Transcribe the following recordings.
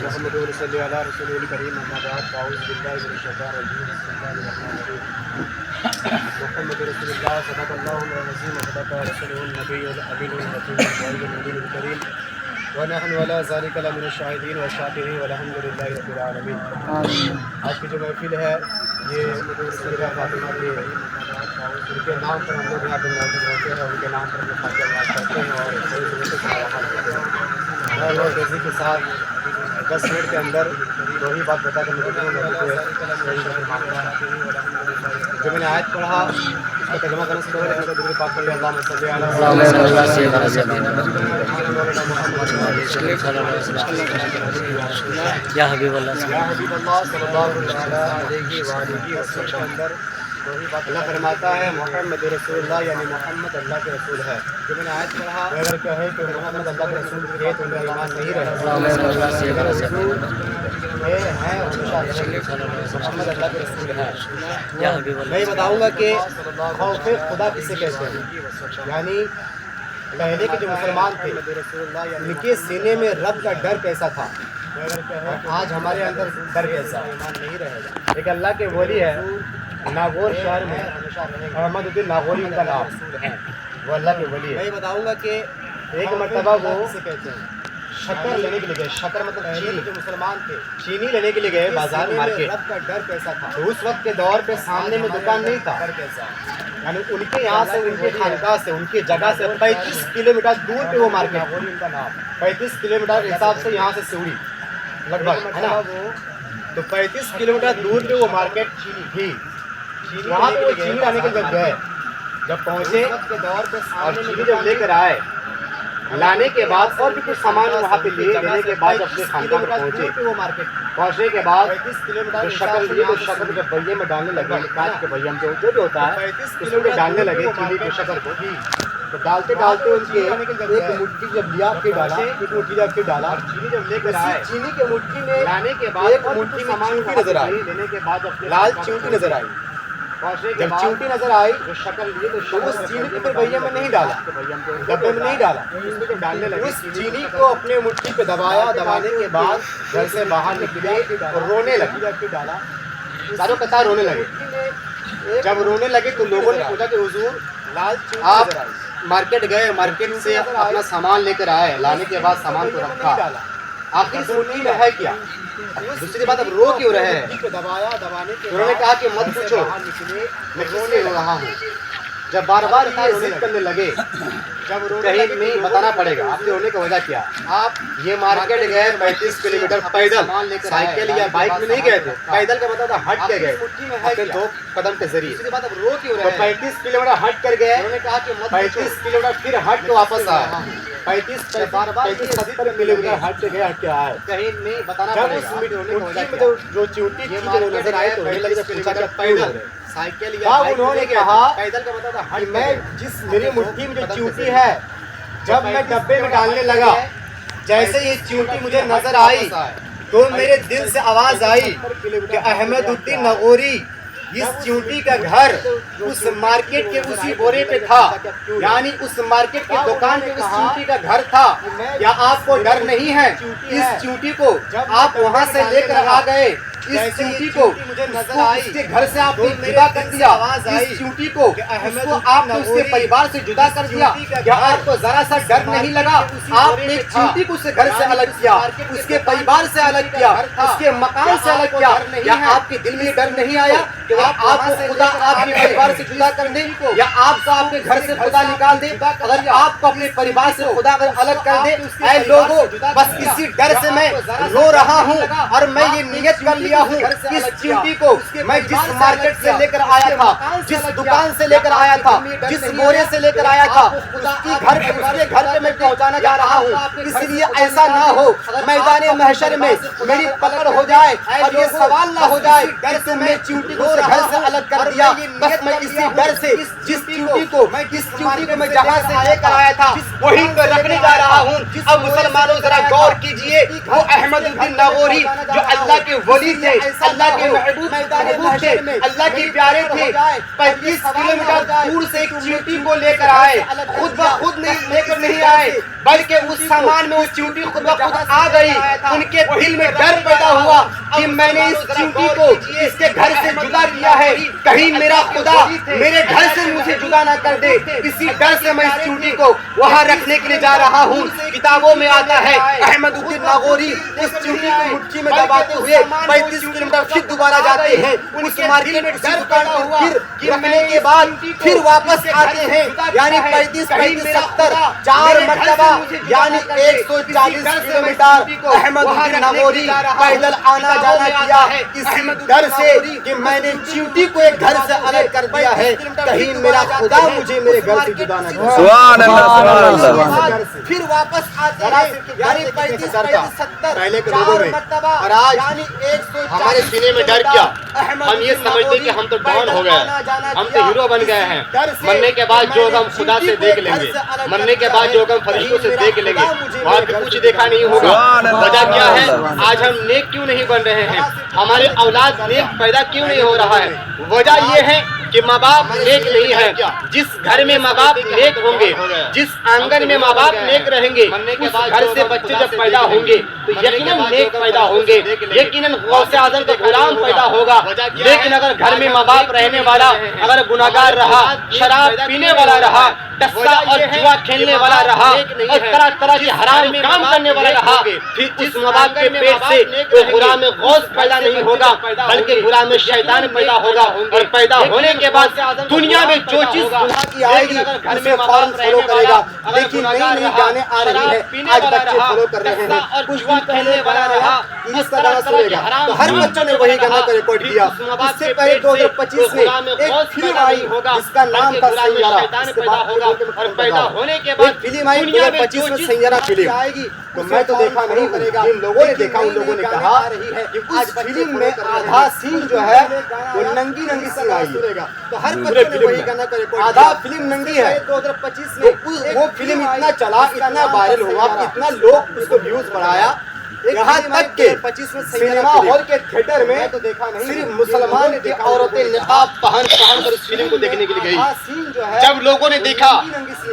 मुहम्मदुर रसूलुल्लाह अला रसूलिल करीम अम्मा बाद फाऊज़ बिल्लाहि मिनश शैतानिर रजीम बिस्मिल्लाहिर रहमानिर रहीम मुहम्मदुर रसूलुल्लाह सल्लल्लाहु अलैहि वसल्लम सदक़ रसूलुल नबियुल अमीनुल हकीमुल मुबीनुल करीम व नहनु अला ज़ालिका लमिनश शाहिदीन व शाकिरीन वल्हम्दुलिल्लाहि रब्बिल आलमीन। आज की जो महफिल है ये सैयदा फातिमा के उनके नाम पर हम लोग यहाँ पे मौजूद रहते हैं, उनके नाम पर हम फातिहा करते हैं और मैं बहुत तेज़ी के साथ 10 मिनट के अंदर वही बात बता कर मुझे जो मैंने आयत पढ़ा उसका तर्जुमा करने से पहले मेरे दिल पाक कर अल्लाह सल्लल्लाहु या हबीबल्लाह सल्लल्लाहु अलैहि वसल्लम वही बात अल्लाह फरमाता है मोहम्मद रसूलुल्लाह यानी मोहम्मद अल्लाह के रसूल है। जो मैंने आयत पढ़ा अगर क्या है कि मोहम्मद अल्लाह के रसूल थे तो उनका ईमान नहीं रहेगा। मोहम्मद अल्लाह के रसूल है। मैं बताऊँगा कि खौफ खुदा किसे कहते हैं, यानी पहले के जो मुसलमान थे उनके सीने में रब का डर कैसा था, आज हमारे अंदर डर कैसा नहीं रहेगा। एक अल्लाह के वली है नागौर शहर में अहमदुद्दीन नागौरी उनका नाम है, वो अल्लाह के वली है। मैं बताऊंगा कि एक मरतबा वो शक्कर लेने के लिए गए, शक्कर मतलब चीनी, जो मुसलमान थे चीनी लेने के लिए गए बाजार मार्केट। रब का डर कैसा था, तो उस वक्त के दौर पे सामने में दुकान नहीं था, डर कैसा यानी उनके यहाँ से उनके खानका से उनकी जगह से 35 किलोमीटर दूर पे वो मार्केट, उनका नाम 35 किलोमीटर के हिसाब से यहाँ से सिवड़ी लगभग है ना, तो 35 किलोमीटर दूर पे वो मार्केट थी। वहाँ पे वो चीनी लाने के जब गए, जब पहुँचे के दौर पे और चीनी जब लेकर आए, लाने के बाद और भी कुछ सामान वहाँ पे लेने के बाद अपने खानका पर पहुँचे। वो मार्केट पहुँचने के बाद 35 किलोमीटर जो शक्कर लिए तो शक्कर जब पहिए में डालने लगे, काट के पहिए में जो भी होता है 35 किलोमीटर डालने लगे चीनी के शक्कर को, तो डालते डालते उनके एक मुट्ठी जब लिया फिर डाला, एक मुट्ठी जब फिर डाला, चीनी जब लेकर आए, चीनी के मुट्ठी में लाने के बाद एक मुट्ठी सामान नजर आई, लेने के बाद लाल चींटी नजर आई। जब चींटी नजर आई जो शक्कर लिए तो उस चीनी को फिर भैया में नहीं डाला, डब्बे में नहीं डाला, उसमें जब डालने लगे उस चीनी को अपने मुट्ठी पे दबाया, दबाने के बाद घर से बाहर निकले और रोने लगे, डाला चारों कतार रोने लगे। जब रोने लगे तो लोगों ने पूछा कि हुजूर आप मार्केट गए, मार्केट से अपना सामान लेकर आए, लाने के बाद सामान को रखा, आखिर इस मुट्ठी में है क्या? दूसरी बात अब रो क्यों रहे हैं? उन्होंने कहा कि मत पूछो मैं रोने रहा हूँ। जब बार बार ये जिद करने लगे, जब कहीं नहीं बताना पड़ेगा आपने रोने की वजह क्या। आप ये मार्केट गए 35 किलोमीटर पैदल, साइकिल या बाइक में नहीं गए थे, पैदल का मतलब हट के गए अपने 2 कदम के जरिए। बात अब रो क्यों रहे? 35 किलोमीटर हट कर गए, उन्होंने कहा कि 35 किलोमीटर फिर हट के वापस आए, 35 बार बार 70 किलोमीटर हट के गए, हट के आए, कहीं नहीं बताना पड़ेगा। जो चींटी नजर आए तो पैदल साइकिल या उन्होंने कहा पैदल का मतलब हट, मैं जिस मेरी मुट्ठी में जो चींटी है जब मैं डब्बे में डालने लगा, जैसे ये चींटी मुझे नजर आई तो मेरे दिल से आवाज आई कि अहमदुद्दीन नागौरी इस चींटी का घर उस मार्केट के उसी बोरे पे था, यानी उस मार्केट के दुकान पे उस चींटी का घर था। या आपको डर नहीं है? इस चींटी को आप वहाँ से लेकर आ गए, इस चींटी को उसके घर से आपने जुदा कर दिया, इस चींटी को आपने उसके परिवार से जुदा कर दिया। क्या आपको जरा सा डर नहीं लगा? आपने एक चींटी को उसके घर से अलग किया, उसके परिवार से अलग किया, उसके मकान से अलग किया। क्या आपके दिल में डर नहीं आया कि आपको खुदा आपके परिवार से जुदा कर दे, या आपको आपके घर से खुदा निकाल दे? अगर आपको अपने परिवार से खुदा अलग कर दे, ऐ लोगों बस इसी डर से मैं रो रहा हूँ और मैं ये नियत कर लिया हूँ इस चींटी को मैं जिस मार्केट से लेकर आया था, जिस दुकान से लेकर आया था, जिस बोरे से लेकर आया था, उसके घर पे मैं पहुंचाना जा रहा हूँ। इसलिए ऐसा ना हो मैदान महशर में मेरी पकड़ हो जाए और ये सवाल ना हो जाए डर से मैं चींटी को इसे घर से अलग कर दिया। बस मैं इसी डर से जिस ड्यूटी को मैं जहां से लेकर आया था वहीं पर रखने जा रहा हूँ। अब मुसलमानों जरा गौर कीजिए, वो अहमदुद्दीन नागौरी जो अल्लाह के वली थे, अल्लाह के महबूब थे, अल्लाह के प्यारे थे, 35 किलोमीटर दूर से एक ड्यूटी को लेकर आए। खुद ब खुद नहीं लेकर नहीं आए, बल्कि उस सामान में उस ड्यूटी खुद ब खुद आ गई। उनके दिल में डर पैदा हुआ कि मैंने इस ड्यूटी को इसके घर से जुदा किया है, कहीं मेरा खुदा मेरे घर से मुझे जुदा ना कर दे। इसी डर से मैं इस ड्यूटी को वहाँ रखने के लिए जा रहा हूँ। किताबों में आता है अहमदुद्दीन नागौरी उस ड्यूटी को मुट्ठी में दबाते हुए 35 किलोमीटर फिर दोबारा जाते हैं। उस मार्केट में दुकान पर फिर रखने के बाद फिर वापस आते हैं, यानी 35 70 4 मरतबा यानी 140 किलोमीटर अहमदुद्दीन नागौरी पैदल आना जाना किया, इसी डर से कि मैंने ड्यूटी को एक घर से अलग कर दिया है, कहीं मेरा खुदा मुझे मेरे घर से जुदा न करे। सुभान अल्लाह, सुभान अल्लाह। फिर वापस आते हैं, यानी 35 70 पहले के लोगों में और आज हमारे सीने में डर क्या, हम ये समझते कि हम तो डॉन हो गए, हम तो हीरो बन गए हैं। मरने के बाद जो हम खुदा से देख लेंगे, मरने के बाद जो हम फरिश्तों से देख लेंगे, वहाँ पे कुछ देखा नहीं होगा। वजह क्या है, आज हम नेक क्यों नहीं बन रहे हैं, हमारे औलाद नेक पैदा क्यों नहीं हो रहा है? वजह ये है कि माँ बाप नेक नहीं है। जिस घर में माँ बाप नेक होंगे, जिस आंगन में माँ बाप नेक रहेंगे, उस घर से बच्चे जब पैदा होंगे तो यकीनन नेक पैदा होंगे, यकीनन गौसे आज़म का गुलाम पैदा होगा। लेकिन अगर घर में माँ बाप रहने वाला अगर गुनाहगार रहा, शराब पीने वाला रहा, टस्सा और जुआ खेलने वाला रहा और तरह तरह के हराम काम करने वाला रहा, फिर उस माँ बाप के पेट से कोई गुलाम गौस पैदा नहीं होगा, बल्कि गुलाम शैतान पैदा होगा। और पैदा होने के बाद दुनिया में जो चीज की आएगी उसे फौरन फॉलो करेगा। देखिए नई नई गाने आ रही है, आज बच्चे फॉलो कर रहे हैं। कुछ दिन पहले वाला रहा इसका गाना सुनेगा तो हर बच्चों ने वही गाना को रिकॉर्ड किया। इससे पहले 2025 में एक फिल्म आई जिसका नाम था सैयारा, और पैदा होने के बाद फिल्म आई 2025 में सैयारा फिल्म आएगी। तो मैं तो देखा नहीं, जिन लोगों ने देखा उन लोगों ने कहा कि आज फिल्म में आधा सीन जो है वो नंगी नंगी सी आई है। तो हर बच्चे ने वही गाना को रिकॉर्ड, आधा फिल्म नंगी है। 2025 में वो फिल्म इतना चला, इतना वायरल हुआ, इतना लोग उसको व्यूज बढ़ाया, यहाँ तक के 25 में सिनेमा हॉल के थिएटर में तो देखा नहीं, सिर्फ मुसलमान की औरतें निकाब पहन कर उस फिल्म को देखने के लिए गई। जब लोगों ने देखा,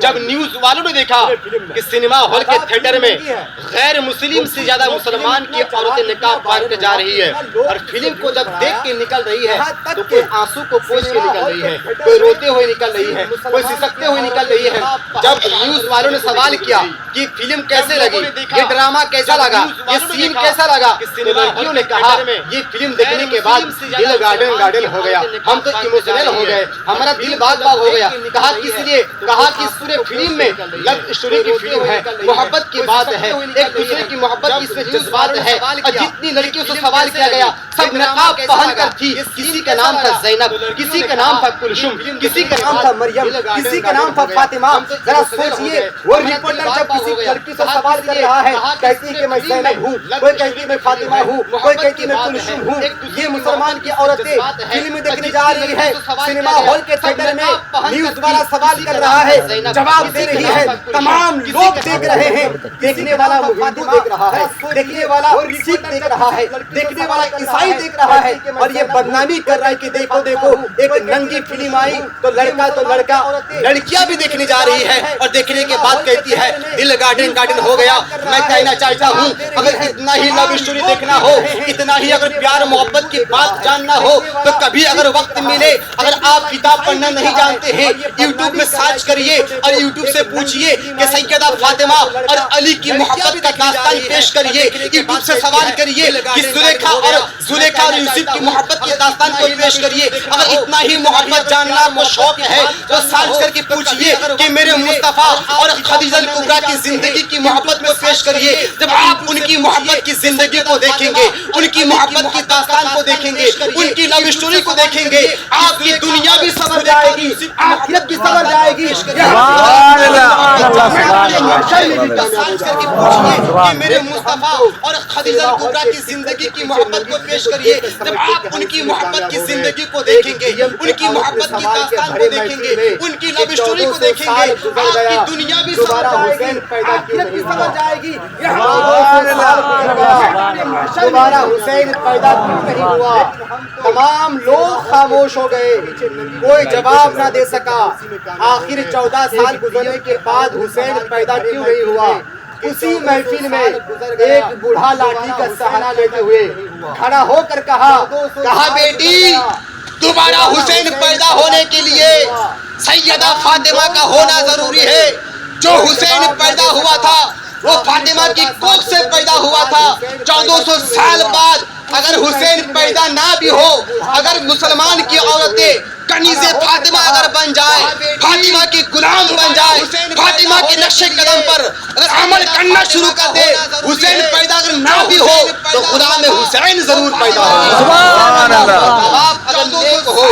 जब न्यूज वालों ने देखा कि सिनेमा हॉल के थिएटर में गैर मुस्लिम से ज्यादा मुसलमान की औरतें निकाब पहन के जा रही है और फिल्म को जब देख के निकल रही है तो कोई आंसू को पोंछ के निकल रही है, कोई रोते हुए निकल रही है, कोई सिसकते हुए निकल रही है। जब न्यूज वालों ने सवाल किया कि फिल्म कैसे लगी, ये ड्रामा कैसा लगा, ये सीन कैसा लगा, लड़कियों ने कहा ये फिल्म देखने के बाद दिल गार्डन गार्डन हो गया, हम तो इमोशनल हो गए, हमारा दिल बाग बाग हो गया। कहा किस लिए? कहा कि इस पूरे फिल्म में लव स्टोरी की फिल्म है, मोहब्बत की बात है, एक दूसरे की मोहब्बत इसमें जज्बात है। और जितनी लड़कियों से सवाल किया गया सब नकाब पहन कर थी। किसी का नाम था जैनब, किसी का नाम था कुलसुम, किसी का नाम था मरियम, किसी का नाम था फातिमा। जरा सोचिए, वो रिपोर्टर जब किसी लड़की से सवाल कर रहा है, कहती है कि मैं जैनब हूँ, कोई कहती मैं फातिमा हूँ, कोई कहती मैं कुलसुम हूँ। ये मुसलमान की औरतें फिल्म देखने जा रही है, सिनेमा हॉल के थिएटर में न्यूज वाला सवाल कर रहा है, जवाब दे रही है, तमाम लोग देख रहे हैं। देखने वाला हिंदू देख रहा है, देखने वाला सिख देख रहा है, देखने वाला ईसाई देख रहा है और ये बदनामी कर रहा है कि देखो देखो एक नंगी फिल्म आई तो लड़का लड़कियां भी देखने जा रही है और देखने के बाद कहती है दिल गार्डन गार्डन हो गया। मैं कहना चाहता हूँ अगर इतना ही लव स्टोरी देखना हो, इतना ही अगर प्यार मोहब्बत की बात जानना हो तो कभी अगर वक्त मिले, अगर आप किताब पढ़ना नहीं जानते हैं यूट्यूब में सर्च करिए और यूट्यूब से पूछिए कि सैयदा फातिमा और अली की मोहब्बत का दास्तान पेश करिए। यूट्यूब से सवाल करिए कि जुलेखा और यूसुफ की मोहब्बत के दास्तान को पेश करिए। अगर इतना ही मोहब्बत जानना आपको शौक है तो सर्च करके पूछिए कि मेरे मुस्तफा और खदीजा कुबरा की जिंदगी की मोहब्बत को पेश करिए। जब आप उनकी मोहब्बत की जिंदगी को देखेंगे, उनकी मोहब्बत की दास्तान को देखेंगे, उनकी लव स्टोरी को देखेंगे, आपकी दुनिया भी संवर जाएगी, आखिरत भी संवर जाएगी। सर्च करके पूछिए कि मेरे मुस्तफा और खदीजा कुबरा की जिंदगी की मोहब्बत को पेश पेश करिए। जब आप उनकी मोहब्बत की जिंदगी को देखेंगे, उनकी मोहब्बत की दास्तान को देखेंगे, उनकी लव स्टोरी को देखेंगे, आपकी दुनिया भी समझ जाएगी। दोबारा हुसैन पैदा क्यों नहीं हुआ? तमाम लोग खामोश हो गए, कोई जवाब ना दे सका। आखिर 14 साल गुजरने के बाद हुसैन पैदा क्यों नहीं हुआ? उसी महफिल में एक बूढ़ा लाठी का सहारा लेते हुए खड़ा होकर कहा बेटी, दोबारा हुसैन पैदा होने के लिए सैयदा फातिमा का होना जरूरी है। जो हुसैन पैदा हुआ था वो फातिमा की कोख से पैदा हुआ था। 1400 साल बाद अगर हुसैन पैदा ना भी हो, अगर मुसलमान की औरतें कनीज़े फातिमा अगर बन जाए, फातिमा की गुलाम बन जाए, फातिमा के नक्शे कदम पर अगर अमल करना शुरू कर दे, हुसैन पैदा अगर ना भी हो तो खुदा में हुसैन जरूर पैदा हो। बाप अगर नेक हो,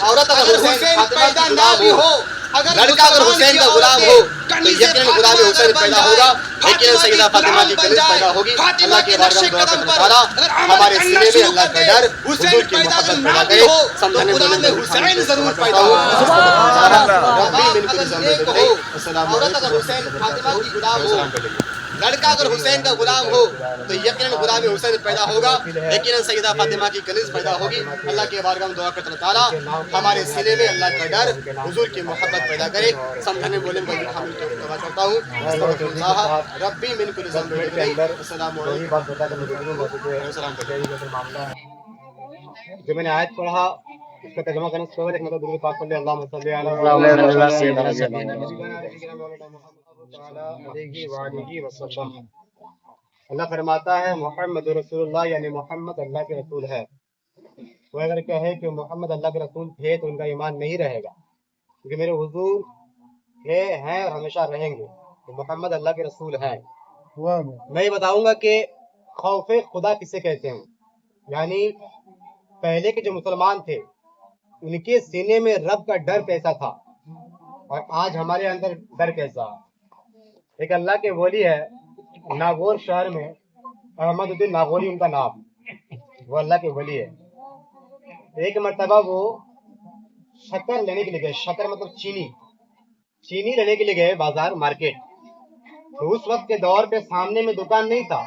औरत अगर हुसैन पैदा ना भी हो, लड़का अगर हुसैन का गुलाम हो तो यकीनन खुदा में हुसैन पैदा होगा। लेकिन सैयदा फातिमा की कनीज़ पैदा होगी। अल्लाह के बारे में दुआ करना चाह रहा, हमारे सीने में अल्लाह का डर, हुजूर की मोहब्बत पैदा करे, समझने बोलने में हुसैन जरूर पैदा हो। औरत अगर हुसैन फातिमा की गुलाम हो, लड़का अगर हुसैन का गुलाम हो तो यकीनन खुदा में हुसैन पैदा होगा। यकीनन सैयदा फातिमा की कनीज़ पैदा होगी। अल्लाह के बारगाह में दुआ करता ताला हमारे सीने में अल्लाह का डर, हुजूर की मोहब्बत पैदा करे, समझने बोलने में शामिल दुआ करता हूँ। रब्बी मिन कुल्ली ज़ंबिन। अस्सलामु अलैकुम। जो मैंने आयत पढ़ा उसका तर्जुमा करने से पहले एक मतलब दुरूद पाक पढ़ ले। अल्लाहुम्मा सल्ली अला अल्लाह फरमाता है मोहम्मद रसूलुल्लाह, यानी मोहम्मद अल्लाह के रसूल है। वो अगर कहे कि मोहम्मद अल्लाह के रसूल थे तो उनका ईमान नहीं रहेगा, क्योंकि मेरे हुजूर थे, हैं और हमेशा रहेंगे। तो मोहम्मद अल्लाह के रसूल हैं। मैं ये बताऊंगा कि खौफे खुदा किसे कहते हैं। यानी पहले के जो मुसलमान थे उनके सीने में रब का डर कैसा था और आज हमारे अंदर डर कैसा। एक अल्लाह के वली है नागौर शहर में, अहमदुद्दीन नागौरी उनका नाम, वो अल्लाह के वली है। एक मरतबा वो शक्कर लेने के लिए गए, शक्कर मतलब चीनी लेने के लिए गए बाजार मार्केट। तो उस वक्त के दौर पे सामने में दुकान नहीं था,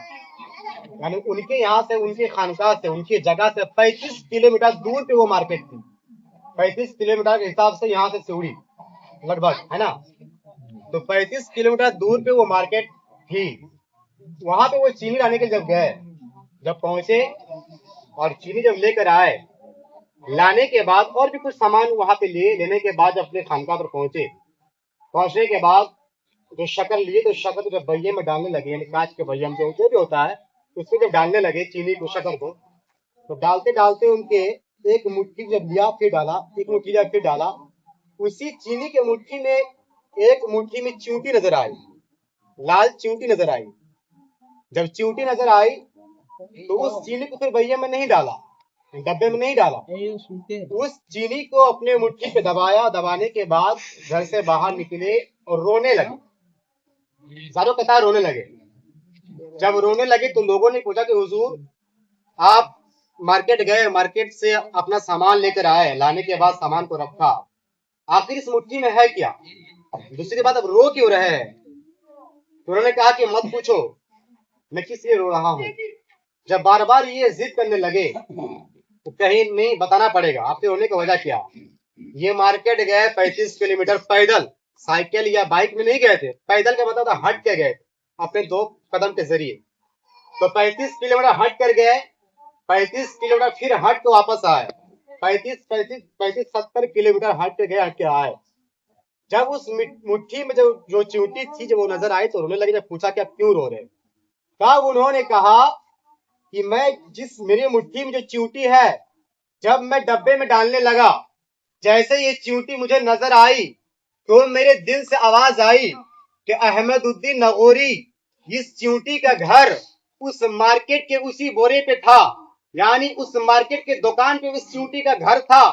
यानी उनके यहाँ से, उनके खानकाह से, उनकी जगह से 35 किलोमीटर दूर पे वो मार्केट थी। 35 किलोमीटर के हिसाब से यहाँ से सिउड़ी लगभग है ना, तो 35 किलोमीटर दूर पे वो मार्केट थी। वहां पे वो चीनी लाने के जब गए, जब पहुंचे और चीनी जब लेकर आए, लाने के बाद और भी कुछ सामान वहां पे लेने के बाद जब अपने खानका पर पहुंचने के बाद जो शक्कर लिए, तो शक्कर जब बहिये में डालने लगे, यानी कांच के बहिये में जो भी होता है उसको जब डालने लगे चीनी को, शक्कर को, तो डालते डालते उनके एक मुट्ठी जब लिया फिर डाला, एक मुट्ठी जब फिर डाला, उसी चीनी के मुट्ठी में एक मुट्ठी में चींटी नजर आई, लाल चींटी नजर आई। जब चींटी नजर आई तो उस चीनी को फिर बहिये में नहीं डाला, डब्बे में नहीं डाला, उस चीनी को अपने मुट्ठी पे दबाया। दबाने के बाद घर से बाहर निकले और रोने लगे, सारों कतार रोने लगे। जब रोने लगे तो लोगों ने पूछा कि हुजूर आप मार्केट गए, मार्केट से अपना सामान लेकर आए, लाने के बाद सामान को रखा, आखिर इस मुट्ठी में है क्या? दूसरी बात, अब रो क्यों रहे हैं? तो उन्होंने कहा कि मत पूछो, मैं किस लिए रो रहा हूँ। जब बार बार ये जिद करने लगे तो कहीं नहीं बताना पड़ेगा आपके रोने की वजह क्या। ये मार्केट गए 35 किलोमीटर पैदल, साइकिल या बाइक में नहीं गए थे, पैदल का मतलब था हट के गए अपने 2 कदम के जरिए। तो 35 किलोमीटर हट कर गए, 35 किलोमीटर फिर हट के वापस आए, 35-70 किलोमीटर हट के गए, हट के आए। जब उस मुट्ठी में जो चींटी थी जब वो नजर आई तो रोने लगे। जब पूछा कि आप क्यों रो रहे, तब उन्होंने कहा कि मैं मेरी मुट्ठी में जो चींटी है, जब मैं डब्बे में डालने लगा, जैसे ये चींटी मुझे नजर आई तो मेरे दिल से आवाज आई कि अहमदुद्दीन नागौरी, इस चींटी का घर उस मार्केट के उसी बोरे पे था, यानी उस मार्केट के दुकान पे उस चींटी का घर था।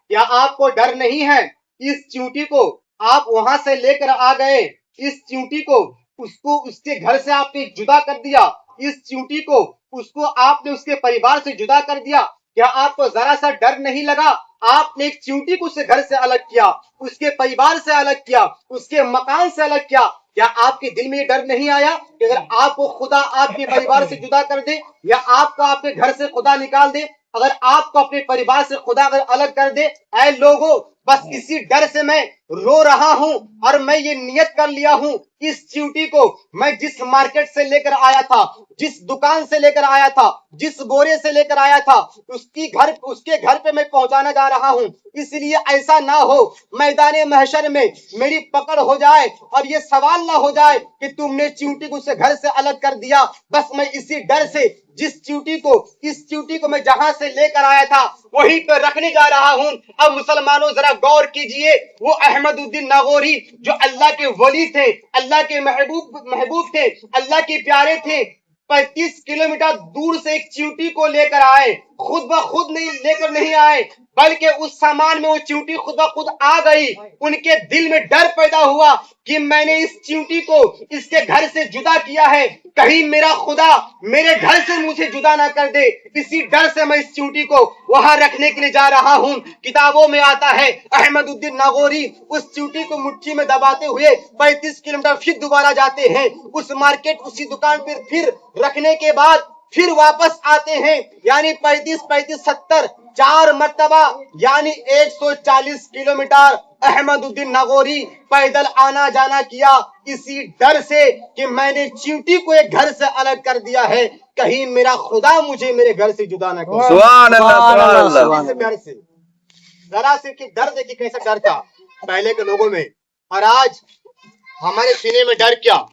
क्या आपको डर नहीं है? इस चींटी को आप वहां से लेकर आ गए, इस चींटी को उसके घर से आपने जुदा कर दिया, इस चींटी को, उसको आपने उसके परिवार से जुदा कर दिया। क्या आपको जरा सा डर नहीं लगा? आपने एक चींटी को उसके घर से अलग किया, उसके परिवार से अलग किया, उसके मकान से अलग किया। क्या आपके दिल में ये डर नहीं आया कि अगर आपको खुदा आपके परिवार से जुदा कर दे, या आपको आपके घर से खुदा निकाल दे, अगर आपको अपने परिवार से खुदा अगर अलग कर दे? ऐ लोगों, बस इसी डर से मैं रो रहा हूं और मैं ये नियत कर लिया हूं, इस चींटी को मैं जिस मार्केट से लेकर आया था, जिस दुकान से लेकर आया था, जिस बोरे से लेकर आया था, उसके घर पे मैं पहुंचाना जा रहा हूं। इसलिए ऐसा ना हो मैदाने महशर में मेरी पकड़ हो जाए और ये सवाल ना हो जाए कि तुमने चींटी को उसके घर से अलग कर दिया। बस मैं इसी डर से इस चींटी को मैं जहां से लेकर आया था वहीं पर रखने जा रहा हूं। अब मुसलमानों जरा गौर कीजिए, वो अहमदुद्दीन नागौरी जो अल्लाह के वली थे, अल्लाह के महबूब थे, अल्लाह के प्यारे थे, 35 किलोमीटर दूर से एक चींटी को लेकर आए। खुद ब खुद नहीं लेकर नहीं आए, बल्कि उस सामान में वो चींटी खुद ब खुद आ गई। उनके दिल में डर पैदा हुआ कि मैंने इस चींटी को इसके घर से जुदा किया है, कहीं मेरा खुदा मेरे घर से मुझे जुदा ना कर दे। इसी डर से मैं इस चींटी को वहां रखने के लिए जा रहा हूं। किताबों में आता है अहमदुद्दीन नागौरी उस चींटी को मुट्ठी में दबाते हुए 35 किलोमीटर फिर दोबारा जाते हैं, उस मार्केट उसी दुकान पर फिर रखने के बाद फिर वापस आते हैं। यानी 35, 70 4 मरतबा, यानी 140 किलोमीटर अहमदुद्दीन नागौरी पैदल आना जाना किया, इसी डर से कि मैंने चींटी को एक घर से अलग कर दिया है, कहीं मेरा खुदा मुझे मेरे घर से जुदा न करे। सुभान अल्लाह, सुभान अल्लाह। डर से, जरा से कि डर देखिए कैसा डर था पहले के लोगों में, और आज हमारे सीने में डर क्या?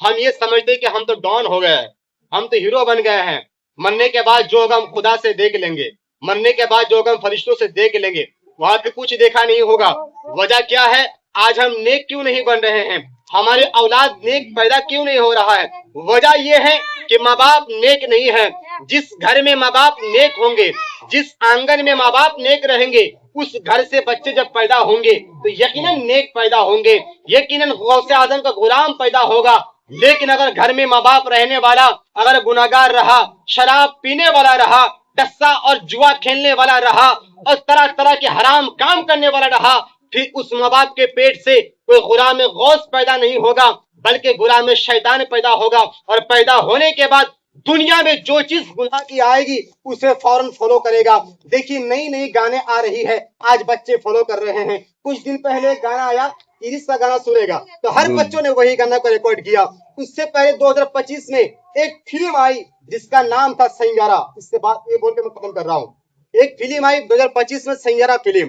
हम ये समझते कि हम तो डॉन हो गए, हम तो हीरो बन गए हैं, मरने के बाद जो होगा हम खुदा से देख लेंगे, मरने के बाद जो होगा हम फरिश्तों से देख लेंगे। वहां पे कुछ देखा नहीं होगा। वजह क्या है? आज हम नेक क्यों नहीं बन रहे हैं? हमारे औलाद नेक पैदा क्यों नहीं हो रहा है? वजह यह है कि माँ बाप नेक नहीं है। जिस घर में माँ बाप नेक होंगे, जिस आंगन में माँ बाप नेक रहेंगे, उस घर से बच्चे जब पैदा होंगे तो यकीनन नेक पैदा होंगे, यकीनन गौसे आजम का गुलाम पैदा होगा। लेकिन अगर घर में माँ बाप रहने वाला अगर गुनाहगार रहा, शराब पीने वाला रहा, टस्सा और जुआ खेलने वाला रहा और तरह तरह के हराम काम करने वाला रहा, फिर उस माँ बाप के पेट से कोई गुलाम गौस पैदा नहीं होगा, बल्कि गुलाम शैतान पैदा होगा। और पैदा होने के बाद दुनिया में जो चीज गुनाह की आएगी उसे फौरन फॉलो करेगा। देखिए नई नई गाने आ रही है, आज बच्चे फॉलो कर रहे हैं। कुछ दिन पहले गाना आया, इरिस का गाना सुनेगा तो हर बच्चों ने वही गाना को रिकॉर्ड किया। उससे पहले 2025 में एक फिल्म आई जिसका नाम था सैयारा। इससे बात ये बोल के मैं खत्म कर रहा हूँ। एक फिल्म आई 2025 में, सैयारा फिल्म।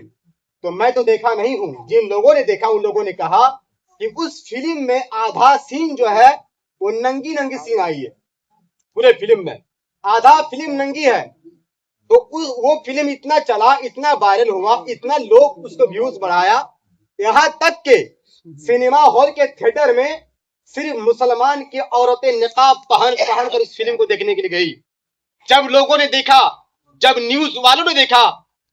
तो मैं तो देखा नहीं हूँ, जिन लोगों ने देखा उन लोगों ने कहा कि उस फिल्म में आधा सीन जो है वो नंगी नंगी सीन आई है। पूरे फिल्म में आधा फिल्म नंगी है। तो वो फिल्म इतना चला, इतना वायरल हुआ, इतना लोग उसको व्यूज बढ़ाया, यहाँ तक के सिनेमा हॉल के थिएटर में सिर्फ मुसलमान की औरतें निकाब पहन कर इस फिल्म को देखने के लिए गई। जब लोगों ने देखा, जब न्यूज वालों ने देखा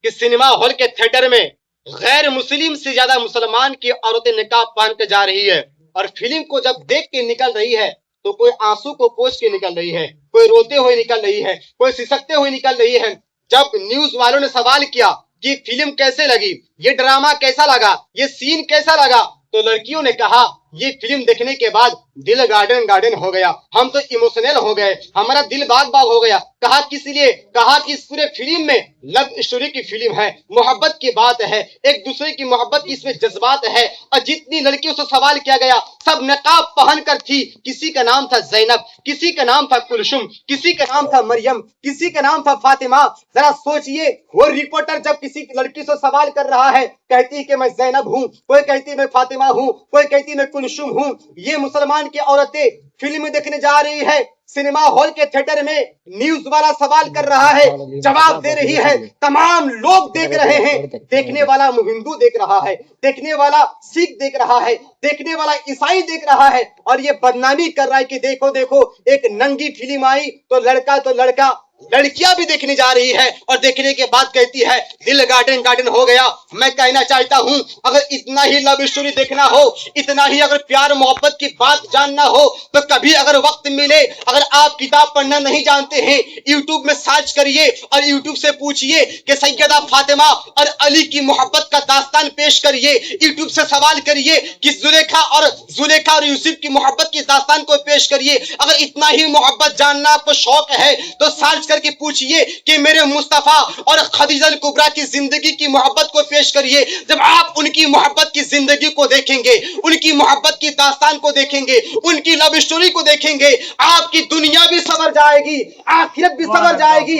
कि सिनेमा हॉल के थिएटर में गैर मुस्लिम से ज्यादा मुसलमान की औरतें निकाब पहन कर जा रही है, और फिल्म को जब देख के निकल रही है तो कोई आंसू को पोंछ के निकल रही है, कोई रोते हुए निकल रही है, कोई सिसकते हुए निकल रही है। जब न्यूज वालों ने सवाल किया कि फिल्म कैसे लगी, ये ड्रामा कैसा लगा, ये सीन कैसा लगा, तो लड़कियों ने कहा ये फिल्म देखने के बाद दिल गार्डन गार्डन हो गया, हम तो इमोशनल हो गए, हमारा दिल बाग बाग हो गया। कहा किस लिए? कहा कि इस पूरे फिल्म में लव स्टोरी की फिल्म है, मोहब्बत की बात है, एक दूसरे की मोहब्बत की इसमें जज्बात है। और जितनी लड़कियों से सवाल किया गया सब नकाब पहन कर थी। किसी का नाम था जैनब, किसी का नाम था कुलसुम, किसी का नाम था मरियम, किसी का नाम था फातिमा। जरा सोचिए, वो रिपोर्टर जब किसी लड़की से सवाल कर रहा है, कहती है कि मैं जैनब हूँ, कोई कहती है मैं फातिमा हूँ, कोई कहती है मैं कुलसुम हूँ। ये मुसलमान की औरतें फिल्म देखने जा रही है, सिनेमा हॉल के थिएटर में न्यूज वाला सवाल कर रहा है, जवाब दे रही है, तमाम लोग देख रहे हैं। देखने वाला हिंदू देख रहा है, देखने वाला सिख देख रहा है, देखने वाला ईसाई देख रहा है, और ये बदनामी कर रहा है कि देखो देखो एक नंगी फिल्म आई तो लड़का लड़कियां भी देखने जा रही है और देखने के बाद कहती है दिल गार्डन गार्डन हो गया। मैं कहना चाहता हूं, अगर इतना ही लव स्टोरी देखना हो, इतना ही अगर प्यार मोहब्बत की बात जानना हो, तो कभी अगर वक्त मिले, अगर आप किताब पढ़ना नहीं जानते हैं, यूट्यूब में सर्च करिए और यूट्यूब से पूछिए कि सैयदा फातिमा और अली की मोहब्बत का दास्तान पेश करिए। यूट्यूब से सवाल करिए कि जुलेखा और यूसुफ की मोहब्बत की दास्तान को पेश करिए। अगर इतना ही मोहब्बत जानना आपको शौक है तो सर्च करके पूछिए कि मेरे मुस्तफा और खदीजा कुबरा की जिंदगी की मोहब्बत को पेश करिए। जब आप उनकी मोहब्बत की जिंदगी को देखेंगे, उनकी मोहब्बत की दास्तान को देखेंगे, उनकी लव स्टोरी को देखेंगे, आपकी दुनिया भी संवर जाएगी, आखिरत भी संवर जाएगी,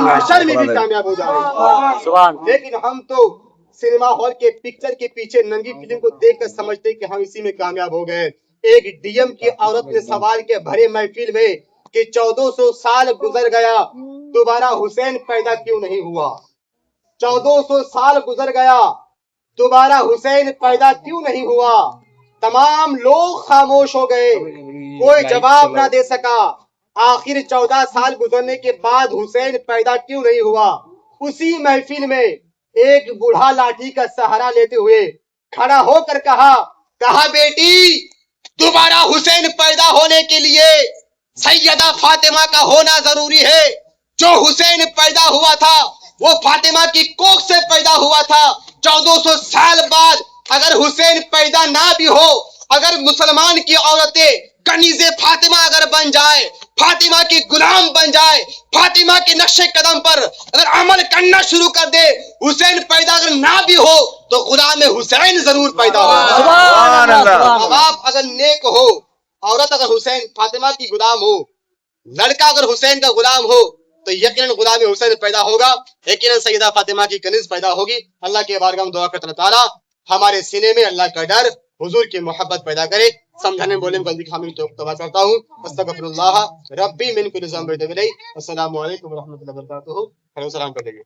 महशर में भी कामयाब हो जाएगी। लेकिन हम तो सिनेमा हॉल के पिक्चर के पीछे नंगी फिल्म को देखकर समझते कि हम इसी में कामयाब हो गए। एक डीएम की औरत ने सवाल के भरे महफिल में कि 1400 साल गुजर गया, दोबारा हुसैन पैदा क्यों नहीं हुआ? 1400 साल गुजर गया, दोबारा हुसैन पैदा क्यों नहीं हुआ? तमाम लोग खामोश हो गए, कोई जवाब ना दे सका। आखिर 14 साल गुजरने के बाद हुसैन पैदा क्यों नहीं हुआ? उसी महफिल में एक बूढ़ा लाठी का सहारा लेते हुए खड़ा होकर कहा बेटी, दोबारा हुसैन पैदा होने के लिए सैयदा फातिमा का होना जरूरी है। जो हुसैन पैदा हुआ था वो फातिमा की कोख से पैदा हुआ था। 1400 साल बाद अगर हुसैन पैदा ना भी हो, अगर मुसलमान की औरतें कनीज़े फातिमा अगर बन जाए, फातिमा की गुलाम बन जाए, फातिमा के नक्शे कदम पर अगर अमल करना शुरू कर दे, हुसैन पैदा अगर ना भी हो तो गुलाम हुसैन जरूर पैदा हो। अब आप अगर नेक हो, औरत अगर हुसैन फातिमा की गुलाम हो, लड़का अगर हुसैन का गुलाम हो, तो यकीनन गुलाम हुसैन पैदा होगा, यकीनन सैयदा फातिमा की कनीज पैदा होगी। अल्लाह के बारगाह में दुआ करते हैं ताला हमारे सीने में अल्लाह का डर, हुजूर की मोहब्बत पैदा करे। समझाने बोलने में गलती खामी तो तौबा करता हूँ। अस्तगफिरुल्लाह रब्बी मिन कुल्ली ज़ंबिन। अस्सलामु अलैकुम व रहमतुल्लाहि व बरकातुहू। सलाम कर देंगे।